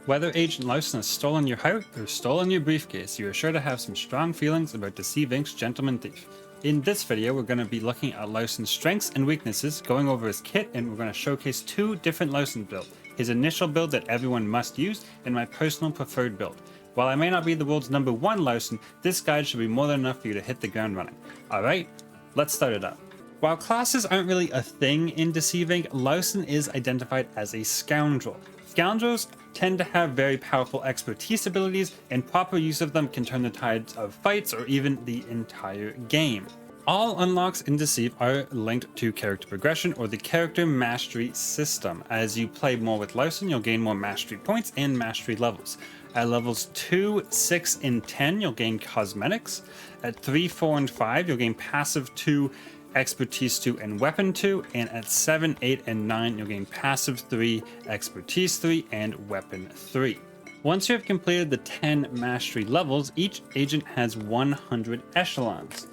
Whether Agent Larcin has stolen your heart or stolen your briefcase, you are sure to have some strong feelings about Deceive Inc.'s Gentleman Thief. In this video, we're going to be looking at Larcin's strengths and weaknesses, going over his kit, and we're going to showcase two different Larcin builds. His initial build that everyone must use, and my personal preferred build. While I may not be the world's #1 Larcin, this guide should be more than enough for you to hit the ground running. Alright, let's start it up. While classes aren't really a thing in Deceive Inc., Larcin is identified as a scoundrel. Scoundrels tend to have very powerful expertise abilities, and proper use of them can turn the tides of fights or even the entire game. All unlocks in Deceive are linked to character progression or the character mastery system. As you play more with Larcin, you'll gain more mastery points and mastery levels. At levels 2, 6, and 10, you'll gain cosmetics. At 3, 4, and 5, you'll gain passive 2, expertise 2, and weapon 2, and at 7, 8, and 9 you'll gain passive 3, expertise 3, and weapon 3. Once you have completed the 10 mastery levels, each agent has 100 echelons.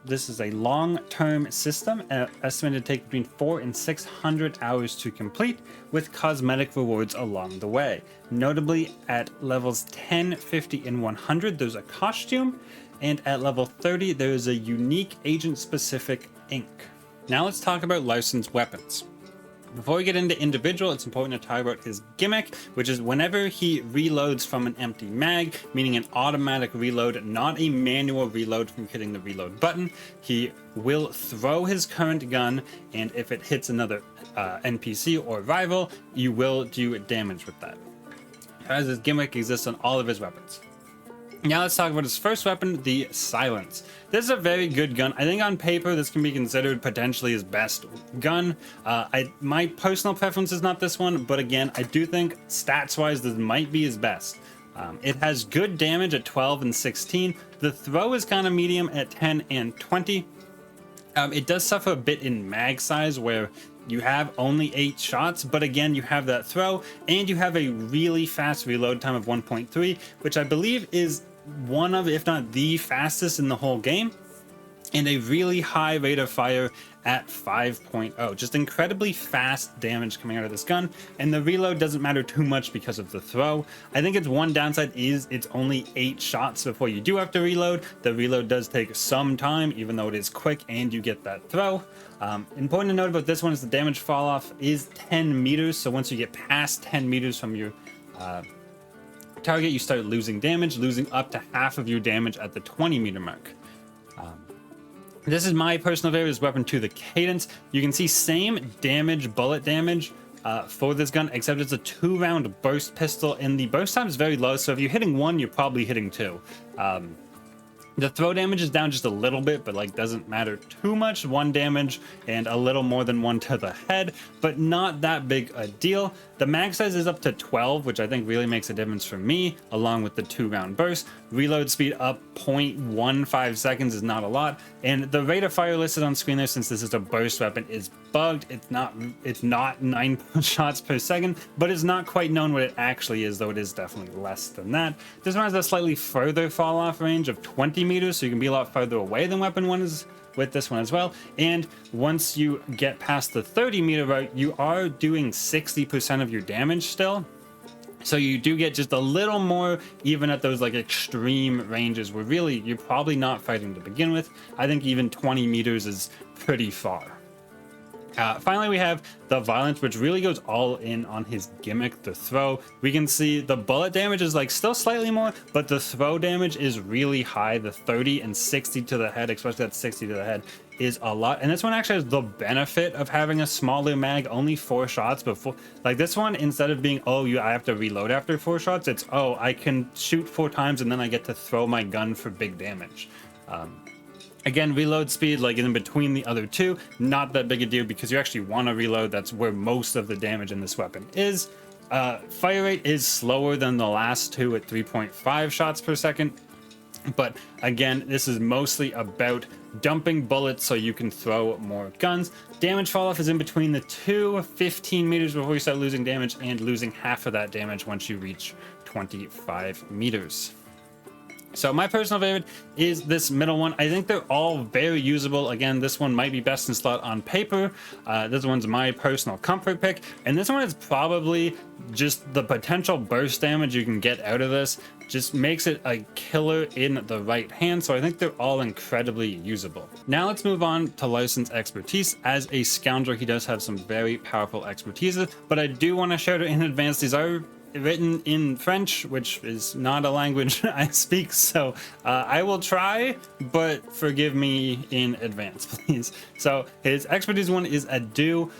This is a long-term system, estimated to take between 400 and 600 hours to complete, with cosmetic rewards along the way. Notably, at levels 10, 50, and 100 there's a costume, and at level 30 there is a unique agent-specific ink. Now let's talk about Larcin's weapons. Before we get into individual, it's important to talk about his gimmick, which is whenever he reloads from an empty mag, meaning an automatic reload, not a manual reload from hitting the reload button, he will throw his current gun, and if it hits another NPC or rival, you will do damage with that. As his gimmick exists on all of his weapons. Now let's talk about his first weapon, the Silence. This is a very good gun. I think on paper this can be considered potentially his best gun. My personal preference is not this one, but again, I do think stats-wise this might be his best. It has good damage at 12 and 16. The throw is kind of medium at 10 and 20. It does suffer a bit in mag size where you have only 8 shots, but again, you have that throw, and you have a really fast reload time of 1.3, which I believe is one of, if not the fastest in the whole game, and a really high rate of fire at 5.0. Just incredibly fast damage coming out of this gun, and the reload doesn't matter too much because of the throw. I think its one downside is it's only 8 shots before you do have to reload. The reload does take some time, even though it is quick and you get that throw. Important to note about this one is the damage fall off is 10 meters, so once you get past 10 meters from your target, you start losing damage, losing up to half of your damage at the 20 meter mark. This is my personal favorite, is weapon 2, the Cadence. You can see same damage, bullet damage for this gun, except it's a 2-round burst pistol, and the burst time is very low, so if you're hitting 1, you're probably hitting 2. The throw damage is down just a little bit, but like doesn't matter too much. 1 damage and a little more than 1 to the head, but not that big a deal. The mag size is up to 12, which I think really makes a difference for me, along with the 2-round burst. Reload speed up 0.15 seconds is not a lot, and the rate of fire listed on screen there, since this is a burst weapon, is bugged. It's not 9 shots per second, but it's not quite known what it actually is, though it is definitely less than that. This one has a slightly further fall off range of 20 meters, so you can be a lot farther away than weapon 1 is with this one as well. And once you get past the 30 meter route, you are doing 60% of your damage still, so you do get just a little more even at those like extreme ranges where really you're probably not fighting to begin with. I think even 20 meters is pretty far. Finally, we have the Violence, which really goes all in on his gimmick, the throw. We can see the bullet damage is like still slightly more, but the throw damage is really high. The 30 and 60 to the head, especially that 60 to the head, is a lot. And this one actually has the benefit of having a smaller mag, only 4 shots before. Like this one, instead of being, oh, I have to reload after 4 shots, it's, oh, I can shoot 4 times and then I get to throw my gun for big damage. Again, reload speed, like in between the other two, not that big a deal because you actually want to reload. That's where most of the damage in this weapon is. Fire rate is slower than the last two at 3.5 shots per second. But again, this is mostly about dumping bullets so you can throw more guns. Damage fall off is in between the 15 meters before you start losing damage, and losing half of that damage once you reach 25 meters. So my personal favorite is this middle one. I think they're all very usable. Again, this one might be best in slot on paper. This one's my personal comfort pick. And this one is probably just the potential burst damage you can get out of this just makes it a killer in the right hand. So I think they're all incredibly usable. Now let's move on to Larcin's expertise. As a scoundrel, he does have some very powerful expertises, but I do want to shout out in advance, these are written in French, which is not a language I speak, so I will try, but forgive me in advance, please. So his expertise one is adieu,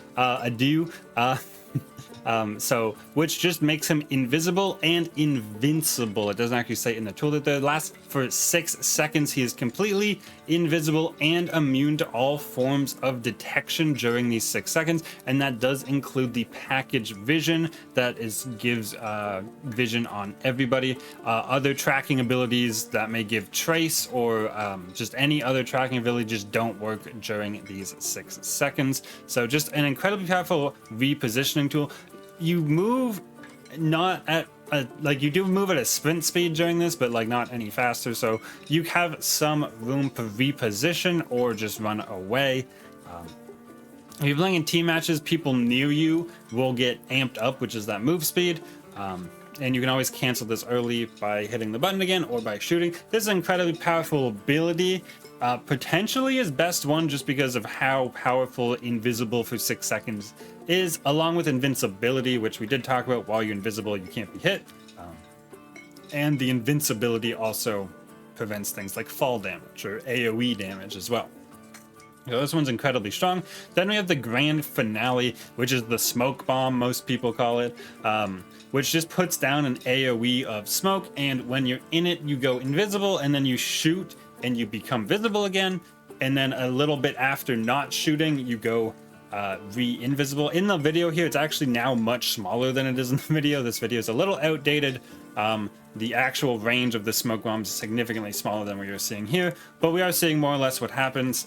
so which just makes him invisible and invincible. It doesn't actually say in the tool that it lasts for 6 seconds. He is completely invisible and immune to all forms of detection during these 6 seconds, and that does include the package vision that gives vision on everybody. Other tracking abilities that may give trace or just any other tracking ability just don't work during these 6 seconds. So just an incredibly powerful repositioning tool. You move not at like you do move at a sprint speed during this, but like not any faster, so you have some room to reposition or just run away. If you're playing in team matches, people near you will get amped up, which is that move speed, and you can always cancel this early by hitting the button again or by shooting. This is an incredibly powerful ability, potentially his best one just because of how powerful invisible for 6 seconds is, along with invincibility, which we did talk about. While you're invisible, you can't be hit, and the invincibility also prevents things like fall damage or AoE damage as well. So this one's incredibly strong. Then we have the grand finale, which is the smoke bomb, most people call it, which just puts down an AoE of smoke, and when you're in it, you go invisible, and then you shoot and you become visible again, and then a little bit after not shooting, you go re-invisible. In the video here, it's actually now much smaller than it is in the video. This video is a little outdated. The actual range of the smoke bomb is significantly smaller than what you're seeing here, but we are seeing more or less what happens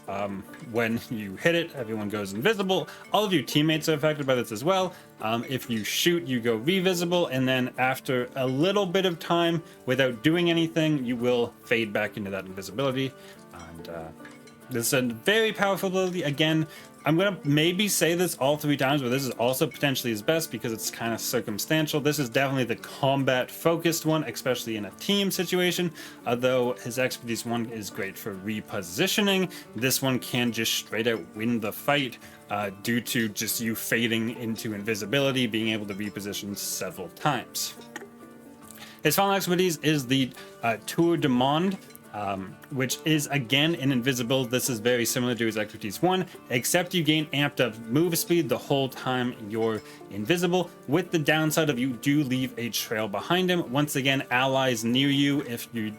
when you hit it. Everyone goes invisible. All of your teammates are affected by this as well. If you shoot, you go re-visible, and then after a little bit of time without doing anything, you will fade back into that invisibility. And this is a very powerful ability. Again, I'm going to maybe say this all 3 times, but this is also potentially his best because it's kind of circumstantial. This is definitely the combat focused one, especially in a team situation. Although his expertise one is great for repositioning, this one can just straight out win the fight due to just you fading into invisibility, being able to reposition several times. His final expertise is the Tour de Monde, which is again an invisible. This is very similar to his expertise one, except you gain amped up move speed the whole time you're invisible, with the downside of you do leave a trail behind him. Once again, allies near you, if you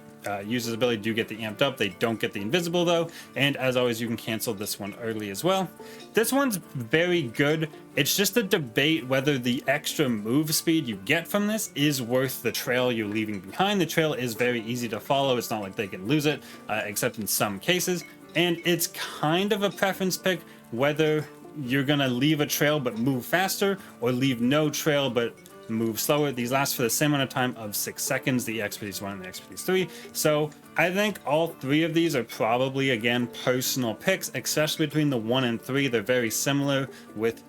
use his ability, do get the amped up. They don't get the invisible though, and as always, you can cancel this one early as well. This one's very good. It's just a debate whether the extra move speed you get from this is worth the trail you're leaving behind. The trail is very easy to follow. It's not like they can lose it, except in some cases, and it's kind of a preference pick whether you're gonna leave a trail but move faster, or leave no trail but move slower. These last for the same amount of time of 6 seconds, the expertise 1 and the expertise 3. So I think all 3 of these are probably, again, personal picks, especially between the 1 and 3. They're very similar with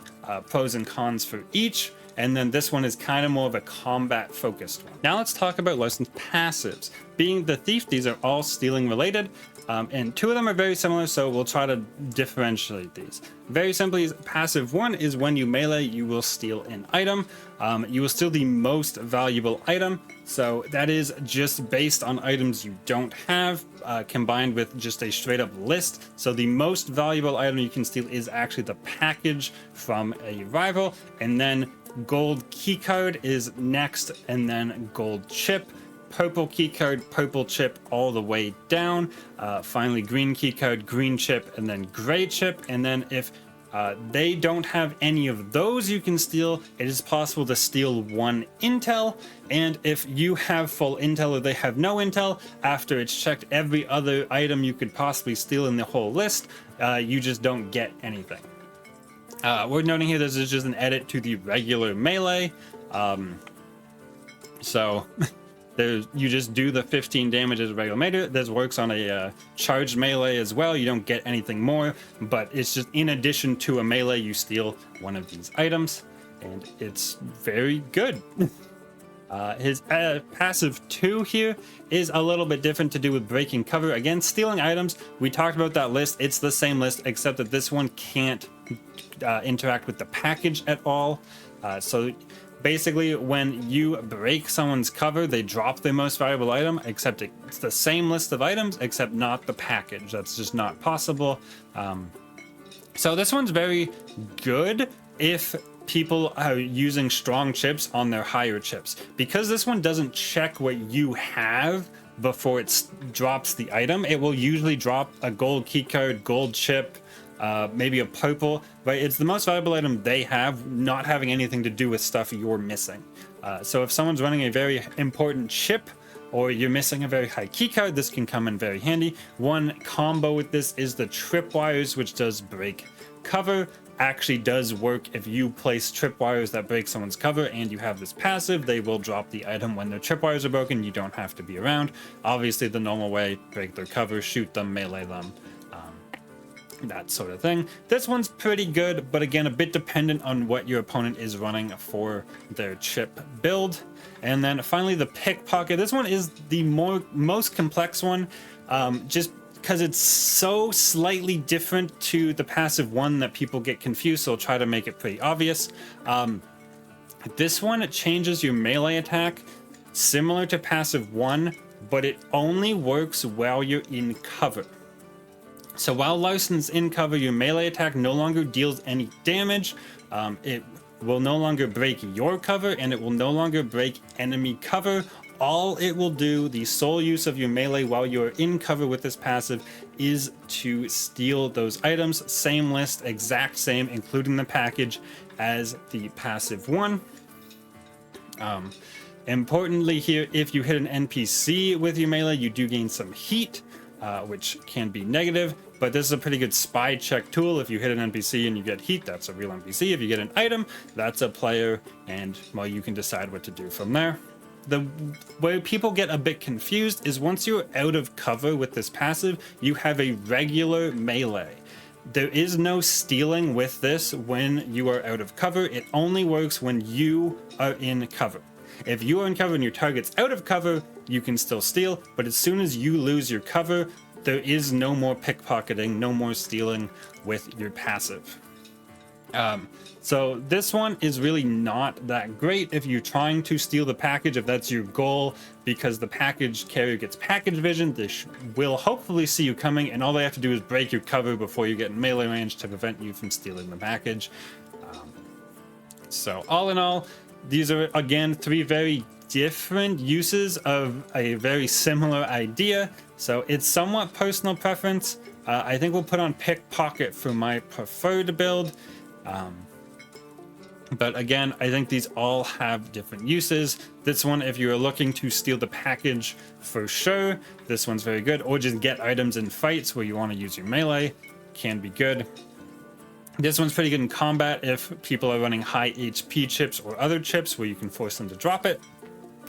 pros and cons for each. And then this one is kind of more of a combat focused one. Now let's talk about Larcin's passives. Being the thief, these are all stealing related. And 2 of them are very similar, so we'll try to differentiate these. Very simply, passive 1 is when you melee, you will steal an item. You will steal the most valuable item, so that is just based on items you don't have, combined with just a straight up list. So the most valuable item you can steal is actually the package from a rival, and then gold keycard is next, and then gold chip. Purple keycard, purple chip, all the way down. Finally, green keycard, green chip, and then gray chip. And then if they don't have any of those you can steal, it is possible to steal 1 intel. And if you have full intel or they have no intel, after it's checked every other item you could possibly steal in the whole list, you just don't get anything. Worth noting here, this is just an edit to the regular melee. So You just do the 15 damage as a regular melee. This works on a charged melee as well. You don't get anything more, but it's just in addition to a melee, you steal one of these items, and it's very good. His passive 2 here is a little bit different to do with breaking cover. Again, stealing items. We talked about that list. It's the same list, except that this one can't interact with the package at all. So basically, when you break someone's cover, they drop their most valuable item, except it's the same list of items, except not the package. That's just not possible. So this one's very good if people are using strong chips on their higher chips, because this one doesn't check what you have before it drops the item. It will usually drop a gold keycard, gold chip, maybe a purple, but it's the most valuable item they have, not having anything to do with stuff you're missing. So if someone's running a very important chip, or you're missing a very high keycard, this can come in very handy. One combo with this is the tripwires, which does break cover. Actually does work if you place tripwires that break someone's cover and you have this passive. They will drop the item when their tripwires are broken. You don't have to be around. Obviously the normal way: break their cover, shoot them, melee them, that sort of thing. This one's pretty good, but again, a bit dependent on what your opponent is running for their chip build. And then finally, the pickpocket. This one is the most complex one, just because it's so slightly different to the passive 1 that people get confused, so I'll try to make it pretty obvious. This one, it changes your melee attack similar to passive 1, but it only works while you're in cover. So while Larcin's in cover, your melee attack no longer deals any damage. It will no longer break your cover, and it will no longer break enemy cover. All it will do, the sole use of your melee while you're in cover with this passive, is to steal those items. Same list, exact same, including the package, as the passive 1. Importantly here, if you hit an NPC with your melee, you do gain some heat, which can be negative, but this is a pretty good spy check tool. If you hit an NPC and you get heat, that's a real NPC. If you get an item, that's a player, and well, you can decide what to do from there. The way people get a bit confused is once you're out of cover with this passive, you have a regular melee. There is no stealing with this when you are out of cover. It only works when you are in cover. If you are in cover and your target's out of cover, you can still steal, but as soon as you lose your cover, there is no more pickpocketing, no more stealing with your passive. So this one is really not that great if you're trying to steal the package, if that's your goal, because the package carrier gets package vision. This will hopefully see you coming, and all they have to do is break your cover before you get in melee range to prevent you from stealing the package. So all in all, these are, again, 3 very different uses of a very similar idea. So it's somewhat personal preference. I think we'll put on pickpocket for my preferred build. But again, I think these all have different uses. This one, if you're looking to steal the package, for sure, this one's very good. Or just get items in fights where you want to use your melee, can be good. This one's pretty good in combat if people are running high HP chips or other chips where you can force them to drop it.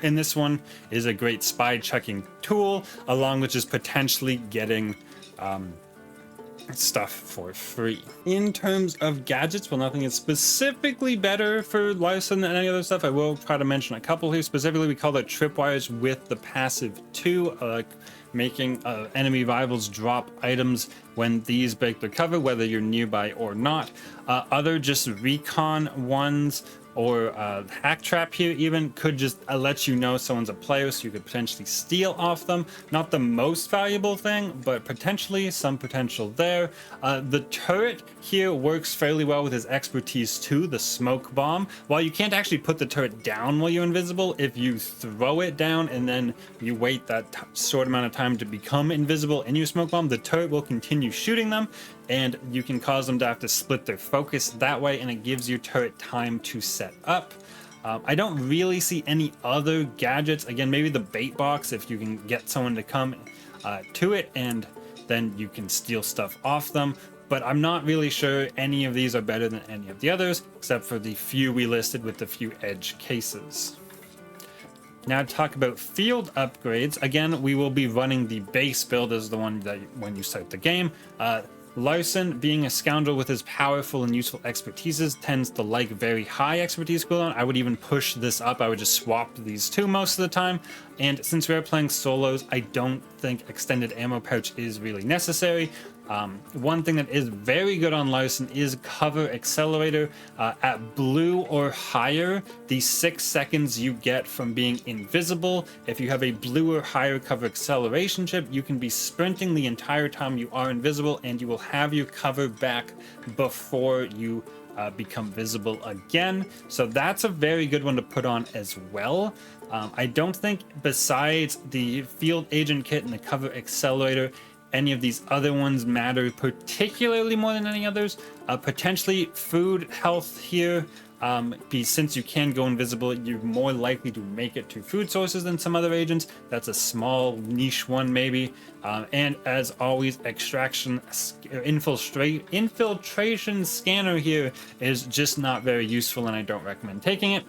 And this one is a great spy checking tool, along with just potentially getting stuff for free. In terms of gadgets, well, nothing is specifically better for Larcin than any other stuff. I will try to mention a couple here. Specifically, we call that tripwires with the passive 2, making enemy rivals drop items when these break their cover, whether you're nearby or not. Other just recon ones, or hack trap here even, could just let you know someone's a player, so you could potentially steal off them. Not the most valuable thing, but potentially some potential there. The turret here works fairly well with his expertise too, the smoke bomb. While you can't actually put the turret down while you're invisible, if you throw it down and then you wait that short amount of time to become invisible in your smoke bomb, the turret will continue shooting them, and you can cause them to have to split their focus that way, and it gives your turret time to set up. I don't really see any other gadgets. Again, maybe the bait box, if you can get someone to come to it, and then you can steal stuff off them. But I'm not really sure any of these are better than any of the others, except for the few we listed with the few edge cases. Now to talk about field upgrades. Again, we will be running the base build as the one that when you start the game. Larcin, being a scoundrel with his powerful and useful expertises, tends to like very high expertise cooldown. I would even push this up. I would just swap these two most of the time. And since we're playing solos, I don't think extended ammo pouch is really necessary. One thing that is very good on Larcin is cover accelerator. At blue or higher, the 6 seconds you get from being invisible. If you have a blue or higher cover acceleration chip, you can be sprinting the entire time you are invisible, and you will have your cover back before you become visible again. So that's a very good one to put on as well. I don't think besides the field agent kit and the cover accelerator, any of these other ones matter particularly more than any others. Potentially food health here, since you can go invisible, you're more likely to make it to food sources than some other agents. That's a small niche one maybe. And as always, extraction infiltration scanner here is just not very useful, and I don't recommend taking it.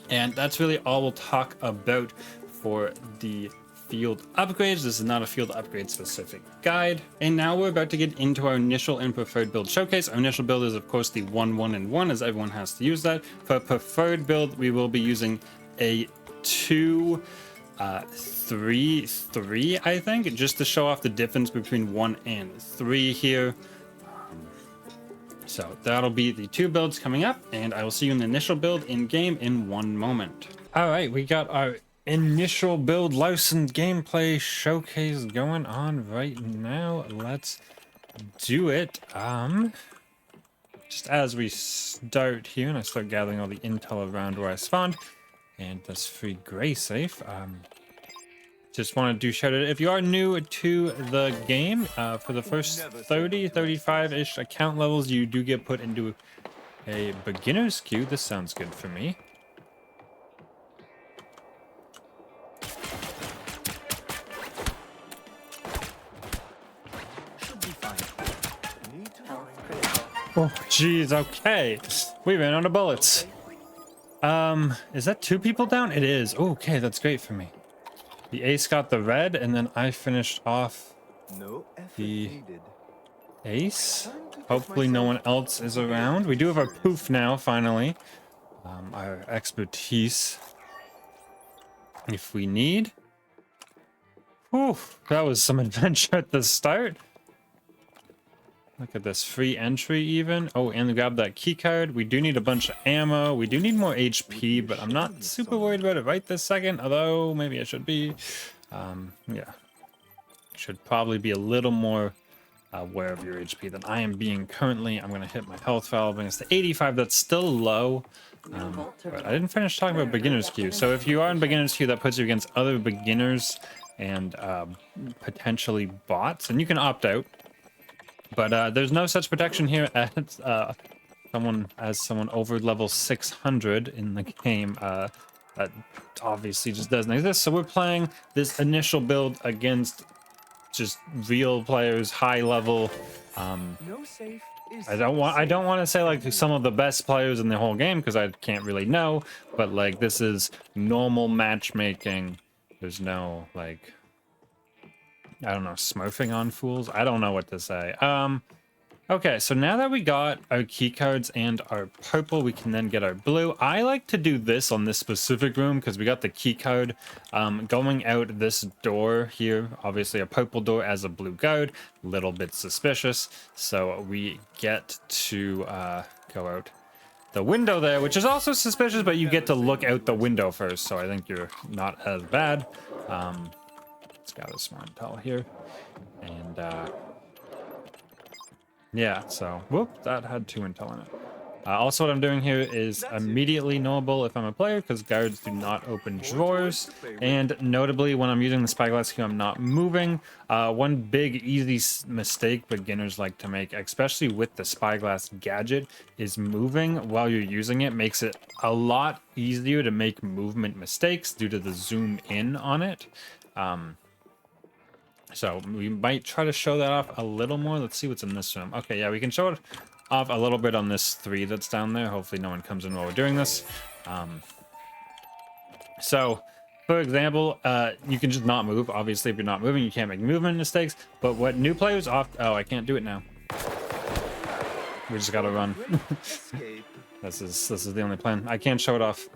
And that's really all we'll talk about for the field upgrades. This is not a field upgrade specific guide. And now we're about to get into our initial and preferred build showcase. Our initial build is of course the 1, 1, and 1, as everyone has to use that. For a preferred build, we will be using a 2, 3, 3, I think, just to show off the difference between 1 and 3 here. So that'll be the 2 builds coming up, and I will see you in the initial build in game in 1 moment. All right, we got our initial build Larcin gameplay showcase going on right now. Let's do it. Just as we start here and I start gathering all the intel around where I spawned, and that's free gray safe. Just want to do shout out, if you are new to the game, for the first 35-ish account levels, you do get put into a beginner's queue. This sounds good for me. Oh, jeez, okay. We ran out of bullets. Is that 2 people down? It is. Oh, okay, that's great for me. The ace got the red, and then I finished off the ace. Hopefully no one else is around. We do have our poof now, finally. Our expertise, if we need. Whew, that was some adventure at the start. Look at this, free entry even. Oh, and grab that key card. We do need a bunch of ammo. We do need more HP, but I'm not super worried about it right this second, although maybe I should be. Yeah. Should probably be a little more aware of your HP than I am being currently. I'm going to hit my health valve, and it's the 85. That's still low. But I didn't finish talking about beginner's queue. So if you are in beginner's queue, that puts you against other beginners and potentially bots, and you can opt out. But there's no such protection here as someone over level 600 in the game. That obviously just doesn't exist. So we're playing this initial build against just real players, high level. I don't want to say like some of the best players in the whole game, because I can't really know. But like, this is normal matchmaking. There's no like, I don't know, smurfing on fools. I don't know what to say. Okay, so now that we got our key cards and our purple, we can then get our blue. I like to do this on this specific room because we got the key card going out this door here. Obviously a purple door as a blue guard, little bit suspicious. So we get to go out the window there, which is also suspicious, but you get to look out the window first. So I think you're not as bad. Let's gather some intel here. And yeah, so whoop, that had 2 intel in it. Also, what I'm doing here is immediately knowable if I'm a player, because guards do not open drawers. And notably, when I'm using the spyglass queue, I'm not moving. One big easy mistake beginners like to make, especially with the spyglass gadget, is moving while you're using it makes it a lot easier to make movement mistakes due to the zoom in on it. So we might try to show that off a little more. Let's see what's in this room. Okay, yeah, we can show it off a little bit on this 3 that's down there. Hopefully no one comes in while we're doing this. So For example, you can just not move. Obviously, if you're not moving, you can't make movement mistakes. But what new players oh, I can't do it now. We just gotta run. This is the only plan. I can't show it off.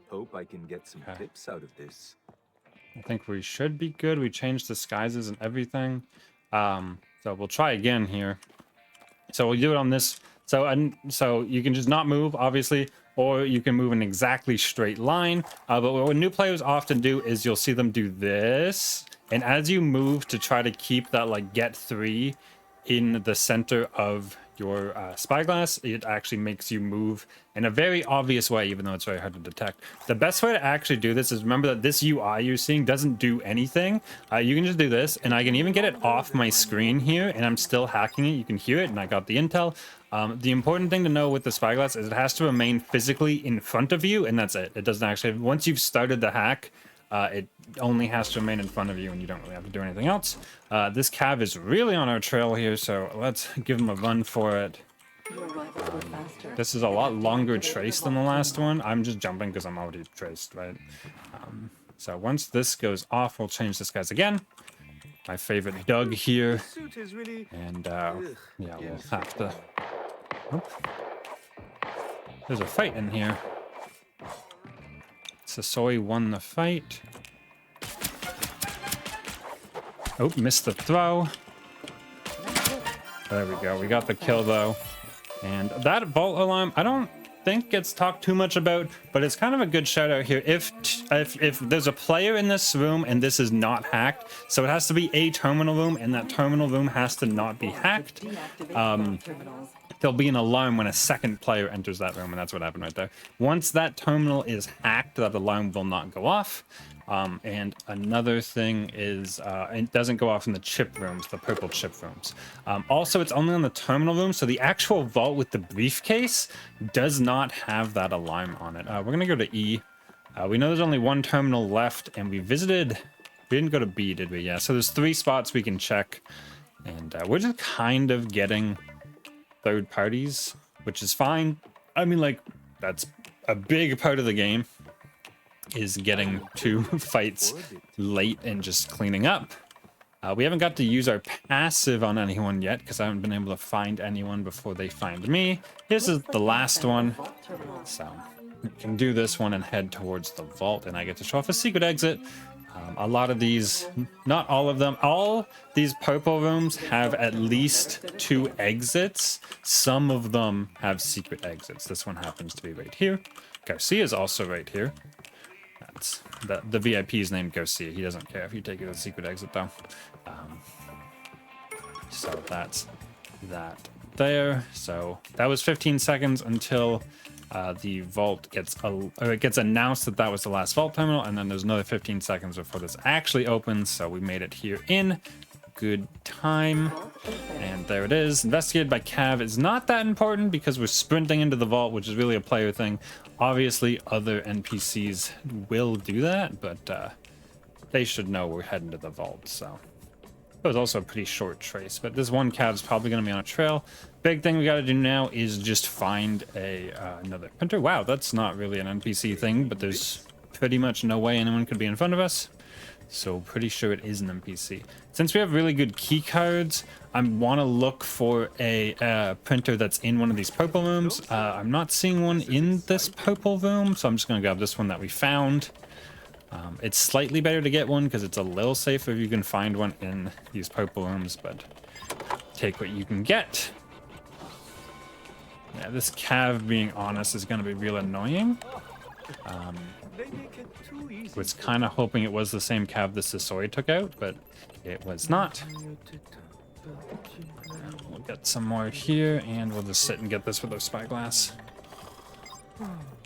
Hope I can get some tips out of this. I think we should be good. We changed disguises and everything. So we'll try again here. So we'll do it on this. So you can just not move, obviously, or you can move in exactly straight line. But what new players often do is you'll see them do this. And as you move to try to keep that like get 3 in the center of your spyglass, it actually makes you move in a very obvious way, even though it's very hard to detect. The best way to actually do this is remember that this UI you're seeing doesn't do anything. You can just do this, and I can even get it off my screen here, and I'm still hacking it. You can hear it, and I got the intel. The important thing to know with the spyglass is it has to remain physically in front of you, and that's it. It doesn't actually, once you've started the hack, it only has to remain in front of you, and you don't really have to do anything else. This cav is really on our trail here, so let's give him a run for it. This is a lot longer trace than the last one. I'm just jumping because I'm already traced, right? So once this goes off, we'll change disguise again. My favorite Doug here. And yeah, we'll have to... Oh. There's a fight in here. Sasori won the fight. Oh, missed the throw. There we go. We got the kill, though. And that vault alarm, I don't think gets talked too much about, but it's kind of a good shout out here. If there's a player in this room and this is not hacked, so it has to be a terminal room, and that terminal room has to not be hacked. There'll be an alarm when a second player enters that room, and that's what happened right there. Once that terminal is hacked, that alarm will not go off. And another thing is it doesn't go off in the chip rooms, the purple chip rooms. Also, it's only on the terminal room, so the actual vault with the briefcase does not have that alarm on it. We're going to go to E. We know there's only one terminal left, and we didn't go to B, did we? Yeah, so there's 3 spots we can check, and we're just kind of getting third parties, which is fine. I mean, like, that's a big part of the game, is getting to fights late and just cleaning up. We haven't got to use our passive on anyone yet because I haven't been able to find anyone before they find me. This is the last one, so we can do this one and head towards the vault, and I get to show off a secret exit. A lot of these, not all of them, all these purple rooms have at least 2 exits. Some of them have secret exits. This one happens to be right here. Garcia is also right here. That's the VIP's named Garcia. He doesn't care if you take it as a secret exit, though. So that's that there. So that was 15 seconds until the vault gets announced that that was the last vault terminal, and then there's another 15 seconds before this actually opens. So we made it here in good time, and there it is. Investigated by Cav is not that important because we're sprinting into the vault, which is really a player thing. Obviously other NPCs will do that, but they should know we're heading to the vault. So it was also a pretty short trace, but this one Cav is probably going to be on a trail. Big thing we got to do now is just find another printer. Wow, that's not really an NPC thing, but there's pretty much no way anyone could be in front of us. So pretty sure it is an NPC. Since we have really good key cards, I want to look for a printer that's in one of these purple rooms. I'm not seeing one in this purple room, so I'm just going to grab this one that we found. It's slightly better to get one because it's a little safer if you can find one in these purple rooms, but take what you can get. Yeah, this Cav, being honest, is going to be real annoying. Was kind of hoping it was the same Cav the Sasori took out, but it was not. We'll get some more here, and we'll just sit and get this with our spyglass.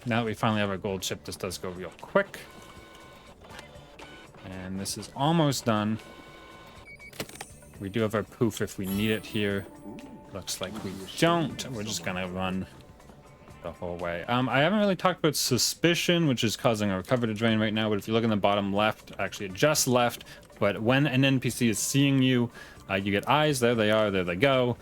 Now that we finally have our gold chip, this does go real quick. And this is almost done. We do have our poof if we need it here. Looks like we don't. We're just gonna run the whole way. I haven't really talked about suspicion, which is causing our recovery to drain right now, but if you look in the bottom left, actually it just left, but when an NPC is seeing you, You get eyes. There they are. There they go.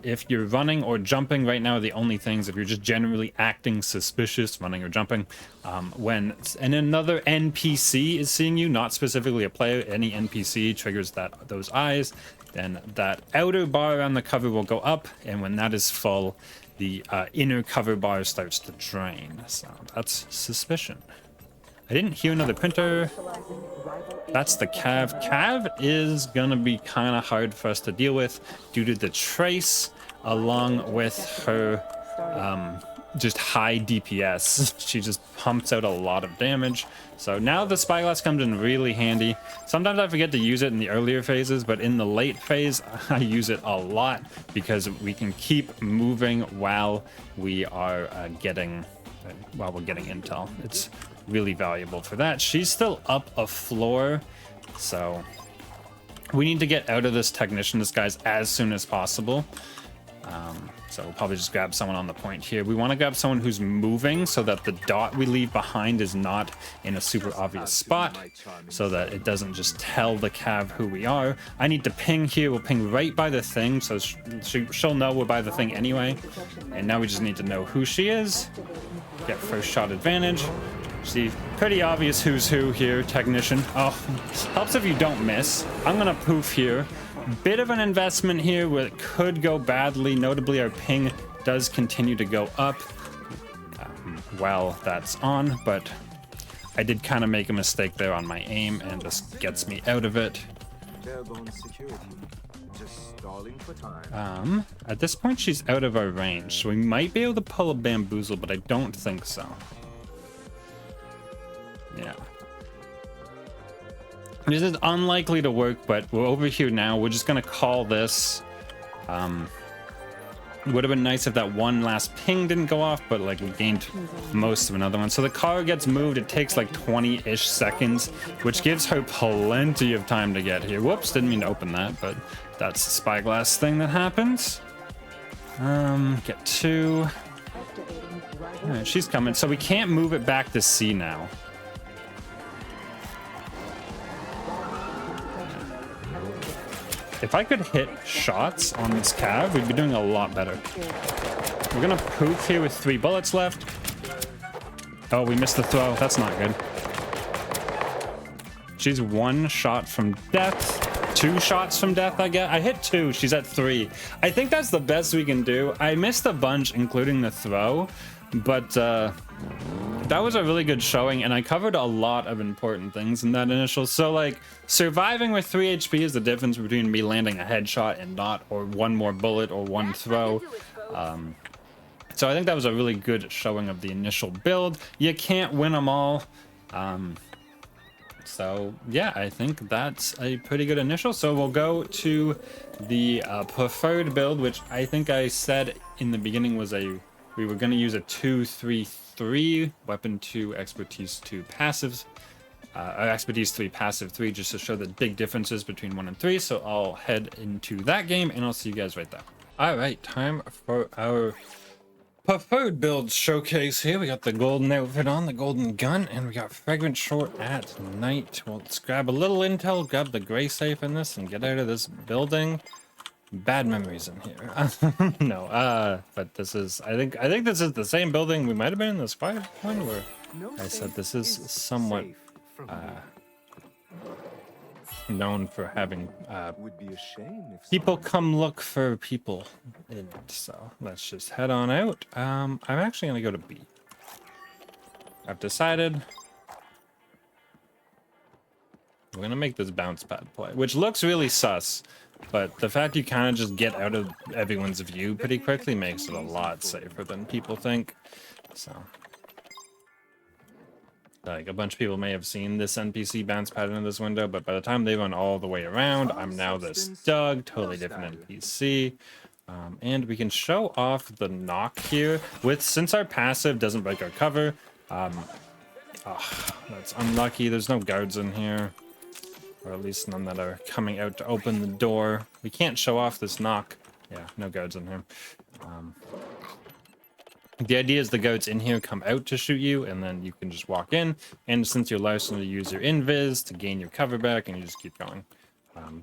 If you're running or jumping right now, are the only things. If you're just generally acting suspicious, running or jumping, when another NPC is seeing you, not specifically a player, any NPC triggers those eyes, then that outer bar around the cover will go up, and when that is full, the inner cover bar starts to drain. So that's suspicion. I didn't hear another printer. That's the Cav. Cav is gonna be kind of hard for us to deal with due to the trace, along with her just high DPS. She just pumps out a lot of damage. So now the spyglass comes in really handy. Sometimes I forget to use it in the earlier phases, but in the late phase, I use it a lot because we can keep moving while we are getting intel. It's really valuable for that. She's still up a floor, so we need to get out of this technician disguise as soon as possible. So we'll probably just grab someone on the point here. We want to grab someone who's moving so that the dot we leave behind is not in a super obvious spot, so that it doesn't just tell the Cav who we are. I need to ping here. We'll ping right by the thing, so she'll know we're by the thing anyway. And now we just need to know who she is. Get first shot advantage. See, pretty obvious who's who here, technician. Oh, helps if you don't miss. I'm gonna poof here. Bit of an investment here where it could go badly. Notably, our ping does continue to go up while that's on, but I did kind of make a mistake there on my aim, and this gets me out of it. At this point, she's out of our range, so we might be able to pull a bamboozle, but I don't think so. Yeah. This is unlikely to work, but we're over here now. We're just gonna call this. Would have been nice if that one last ping didn't go off, but like we gained most of another one. So the car gets moved. It takes like 20-ish seconds, which gives her plenty of time to get here. Whoops, didn't mean to open that, but that's the spyglass thing that happens. Get two. All right, she's coming. So we can't move it back to C now. If I could hit shots on this Cav, we'd be doing a lot better. We're gonna poof here with 3 bullets left. Oh, we missed the throw. That's not good. She's 1 shot from death. 2 shots from death, I guess. I hit 2. She's at 3. I think that's the best we can do. I missed a bunch, including the throw, but that was a really good showing, and I covered a lot of important things in that initial. So like surviving with 3 HP is the difference between me landing a headshot and not, or 1 more bullet or 1 throw. So I think that was a really good showing of the initial build. You can't win them all. So yeah, I think that's a pretty good initial. So we'll go to the preferred build, which I think I said in the beginning was we were going to use a 2-3-3, weapon 2, expertise 2, passives, expertise 3, passive 3, just to show the big differences between 1 and 3. So I'll head into that game, and I'll see you guys right there. All right, time for our preferred build showcase here. We got the golden outfit on, the golden gun, and we got fragrant short at night. Well, let's grab a little intel, grab the gray safe in this, and get out of this building. Bad memories in here. No, but this is, I think this is the same building we might have been in the spy one, where I said this is somewhat known for having people come look for people in it. So let's just head on out. I'm actually gonna go to B. I've decided we're gonna make this bounce pad play, which looks really sus, but the fact you kind of just get out of everyone's view pretty quickly makes it a lot safer than people think. So like a bunch of people may have seen this NPC bounce pad in this window, but by the time they run all the way around, I'm now this Doug, totally different NPC. And we can show off the knock here since our passive doesn't break our cover. That's unlucky. There's no guards in here, or at least none that are coming out to open the door. We can't show off this knock. Yeah, no guards in here. The idea is the goats in here come out to shoot you, and then you can just walk in. And since you're Larcin, to use your invis to gain your cover back, and you just keep going.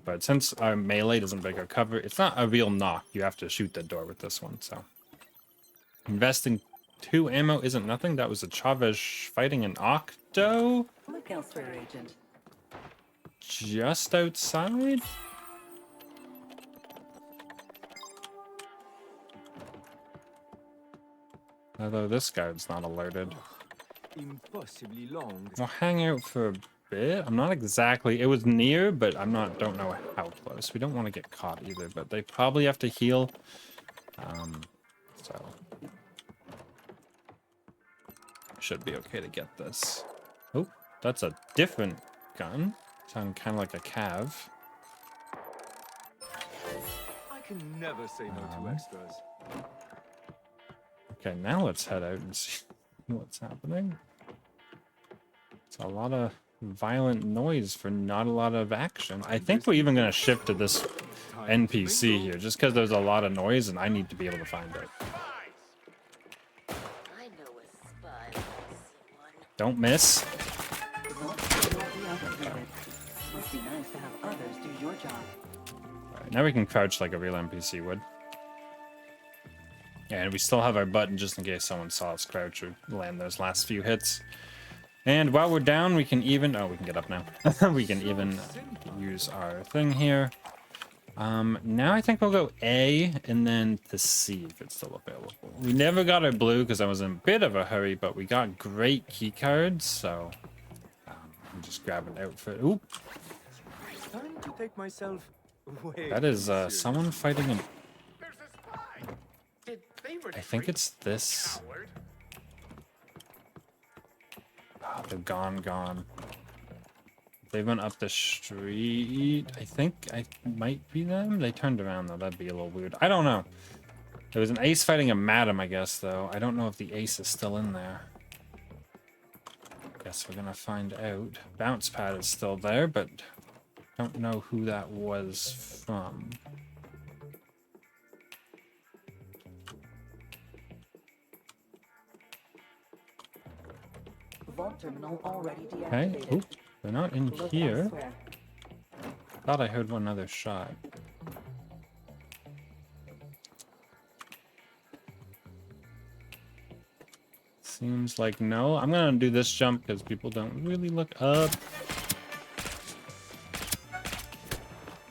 But since our melee doesn't break our cover, it's not a real knock. You have to shoot the door with this one, so. Investing 2 ammo isn't nothing. That was a Chavez fighting an Octo. Look elsewhere, Agent. Just outside? Although this guard's not alerted. Impossibly long. We'll hang out for a bit. I'm not exactly... It was near, but don't know how close. We don't want to get caught either, but they probably have to heal. So... Should be okay to get this. Oh, that's a different gun. Sound kind of like a cav. I can never say no to extras. Okay, now let's head out and see what's happening. It's a lot of violent noise for not a lot of action. I think we're even going to shift to this NPC here, just because there's a lot of noise and I need to be able to find it. I know a spy. I see one. Don't miss. Must be nice to have others do your job. Alright, now we can crouch like a real NPC would. Yeah, and we still have our button just in case someone saw us crouch or land those last few hits. And while we're down, we can even... Oh, we can get up now. We can even use our thing here. Now I think we'll go A and then Deceive if it's still available. We never got our blue because I was in a bit of a hurry, but we got great key cards, so... I'm just grabbing an outfit. Oop! Time to take myself way That is too serious. someone fighting an... There's a spy. Did they I think it's this... Coward. Oh, they're gone. They went up the street. I think I might be them. They turned around though. That'd be a little weird. I don't know. There was an ace fighting a madam, I guess, though. I don't know if the ace is still in there. Guess we're gonna find out. Bounce pad is still there, but don't know who that was from. Vault terminal already Okay. deactivated. Oop. They're not in Look here. elsewhere. Thought I heard one other shot. Seems like no. I'm gonna do this jump because people don't really look up.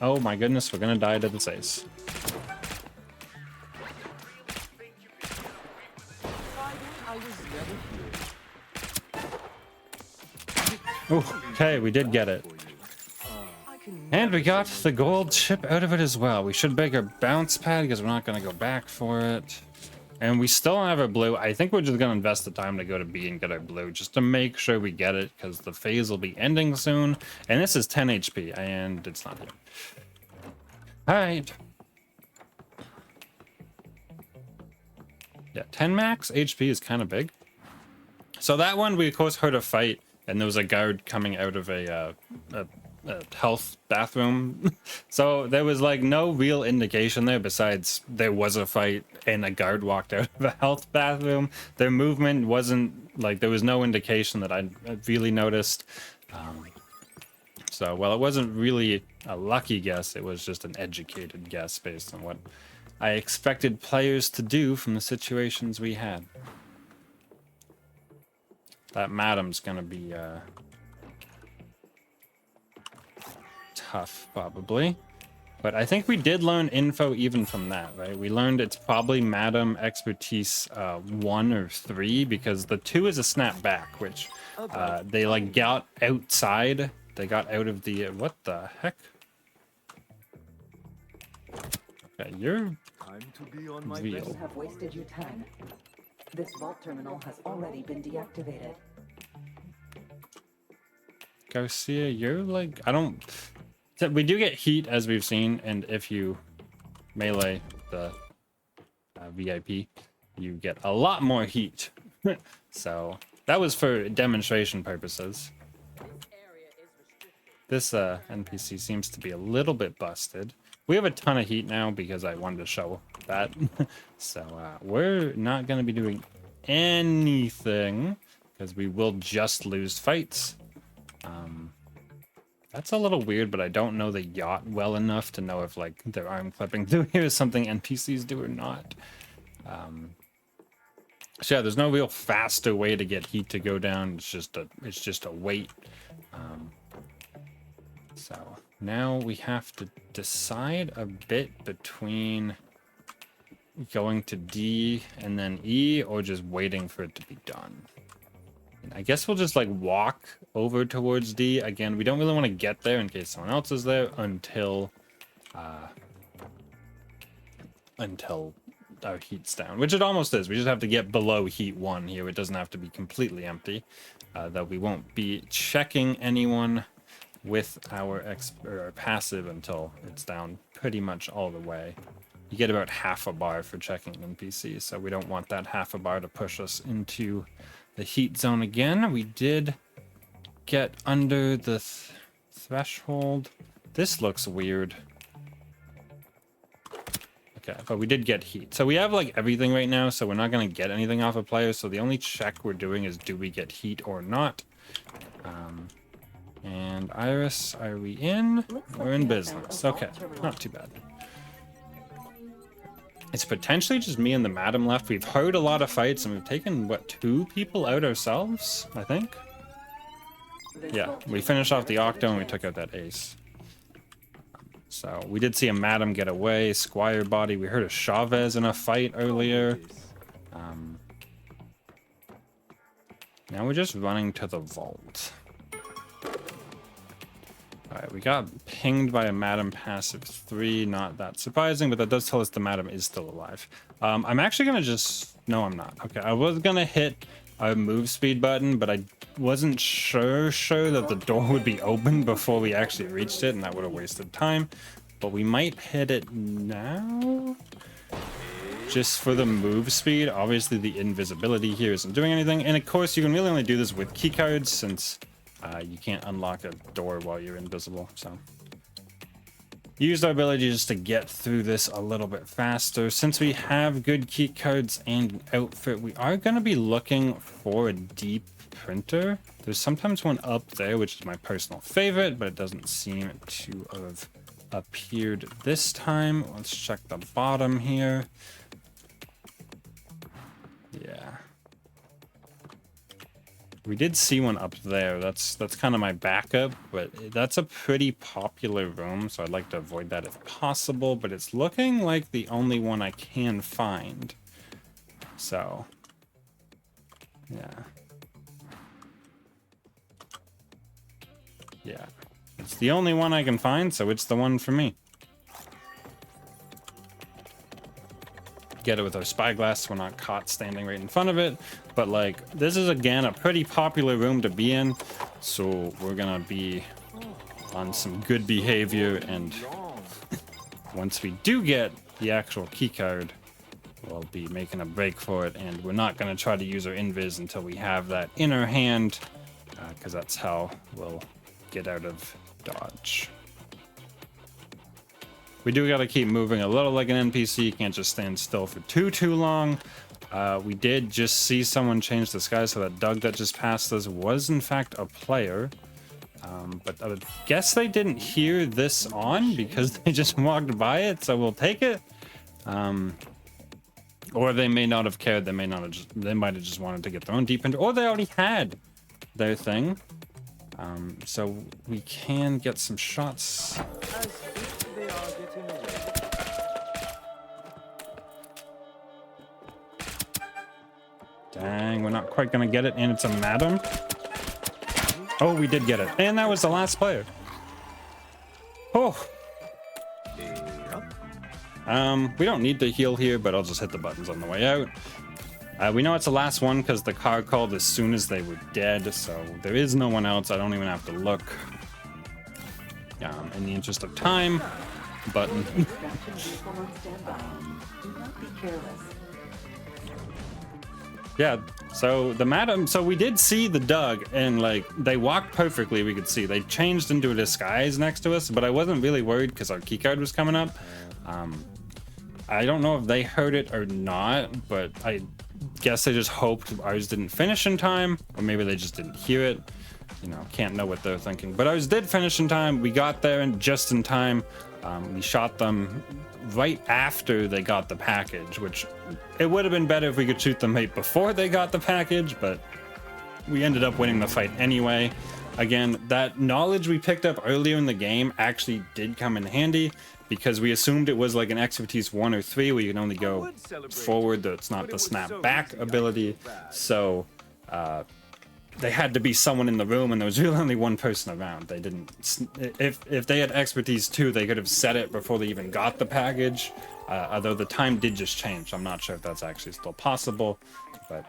Oh my goodness, we're gonna die to this ace. Okay, we did get it. And we got the gold chip out of it as well. We should break our bounce pad because we're not going to go back for it. And we still don't have our blue. I think we're just going to invest the time to go to B and get our blue just to make sure we get it because the phase will be ending soon. And this is 10 HP and it's not here. All right. Yeah, 10 max HP is kind of big. So that one we of course heard a fight and there was a guard coming out of a health bathroom. So there was like no real indication there besides there was a fight and a guard walked out of a health bathroom. Their movement wasn't like, there was no indication that I really noticed. So while it wasn't really a lucky guess, it was just an educated guess based on what I expected players to do from the situations we had. That madam's gonna be tough, probably. But I think we did learn info even from that, right? We learned it's probably Madam Expertise 1 or 3 because the 2 is a snap back, which they like got outside. They got out of the what the heck? Okay, you're Time to be on my real. best. You have wasted your time. This vault terminal has already been deactivated. Garcia, you're like, I don't... We do get heat, as we've seen, and if you melee the VIP, you get a lot more heat. So, that was for demonstration purposes. This NPC seems to be a little bit busted. We have a ton of heat now because I wanted to show that. So, we're not going to be doing anything because we will just lose fights. That's a little weird, but I don't know the yacht well enough to know if like their arm clipping through here is something NPCs do or not. So yeah, there's no real faster way to get heat to go down. It's just a weight. So now we have to decide a bit between going to D and then E or just waiting for it to be done. And I guess we'll just like walk over towards D. Again, we don't really want to get there in case someone else is there until our heat's down, which it almost is. We just have to get below heat 1 here. It doesn't have to be completely empty. That we won't be checking anyone with our passive until it's down pretty much all the way. You get about half a bar for checking NPCs, so we don't want that half a bar to push us into the heat zone again. We did get under the threshold. This looks weird. Okay, but we did get heat. So we have like everything right now, so we're not going to get anything off of players. So the only check we're doing is do we get heat or not. And Iris, are we in? We're in business. Okay, not too bad. It's potentially just me and the madam left. We've heard a lot of fights and we've taken, what, 2 people out ourselves, I think? Yeah, we finished off the Octo and we took out that Ace. So we did see a madam get away, Squire body. We heard a Chavez in a fight earlier. Now we're just running to the vault. Alright, we got pinged by a madam passive 3, not that surprising, but that does tell us the madam is still alive. I'm actually gonna just... No, I'm not. Okay, I was gonna hit a move speed button, but I wasn't sure that the door would be open before we actually reached it, and that would have wasted time. But we might hit it now? Just for the move speed. Obviously, the invisibility here isn't doing anything, and of course, you can really only do this with keycards, since... you can't unlock a door while you're invisible, so. Used our ability just to get through this a little bit faster. Since we have good key cards and an outfit, we are going to be looking for a deep printer. There's sometimes one up there, which is my personal favorite, but it doesn't seem to have appeared this time. Let's check the bottom here. Yeah. We did see one up there. That's kind of my backup, but that's a pretty popular room, so I'd like to avoid that if possible, but it's looking like the only one I can find. So, yeah. Yeah. It's the only one I can find, so it's the one for me. Get it with our spyglass so we're not caught standing right in front of it, but like this is again a pretty popular room to be in, so we're gonna be on some good behavior, and once we do get the actual key card, we'll be making a break for it, and we're not gonna try to use our invis until we have that in our hand, because that's how we'll get out of dodge. We do gotta keep moving a little like an NPC. You can't just stand still for too long. We did just see someone change the sky, so that Doug that just passed us was in fact a player. But I would guess they didn't hear this on because they just walked by it, so we'll take it. Or they may not have cared. They might have just wanted to get their own deep into, or they already had their thing. So we can get some shots. Dang, we're not quite gonna get it, and it's a madam. Oh, we did get it, and that was the last player. Oh. We don't need to heal here, but I'll just hit the buttons on the way out. We know it's the last one because the car called as soon as they were dead, so there is no one else. I don't even have to look. In the interest of time, button. Yeah, so the madam, so we did see the Doug, and like they walked perfectly. We could see they changed into a disguise next to us, but I wasn't really worried because our keycard was coming up. I don't know if they heard it or not, but I guess they just hoped ours didn't finish in time, or maybe they just didn't hear it. you know, can't know what they're thinking. But ours did finish in time. We got there just in time. We shot them right after they got the package, which it would have been better if we could shoot them right before they got the package, but we ended up winning the fight anyway. Again, that knowledge we picked up earlier in the game actually did come in handy, because we assumed it was like an expertise 1 or 3 where you can only go forward, though it's not the snap back ability. So they had to be someone in the room, and there was really only one person around. They didn't, if they had expertise 2, they could have set it before they even got the package, although the time did just change. I'm not sure if that's actually still possible, but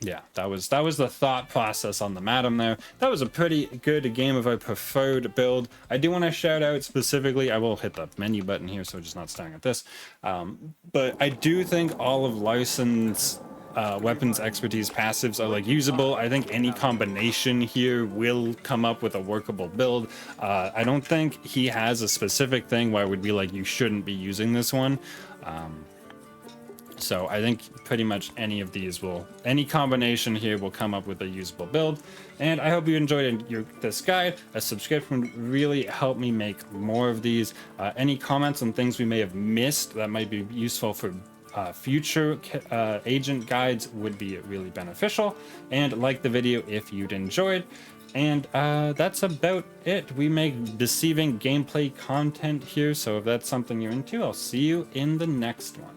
yeah, that was the thought process on the Madam there. That was a pretty good game of our preferred build. I do want to shout out specifically, I will hit the menu button here so just not staring at this, but I do think all of Larcin's weapons expertise passives are like usable. I think any combination here will come up with a workable build. I don't think he has a specific thing where I would be like, you shouldn't be using this one. So I think pretty much any of these any combination here will come up with a usable build. And I hope you enjoyed this guide. A subscription would really help me make more of these. Any comments on things we may have missed that might be useful for future agent guides would be really beneficial. And like the video if you'd enjoyed. And that's about it. We make deceiving gameplay content here, so if that's something you're into, I'll see you in the next one.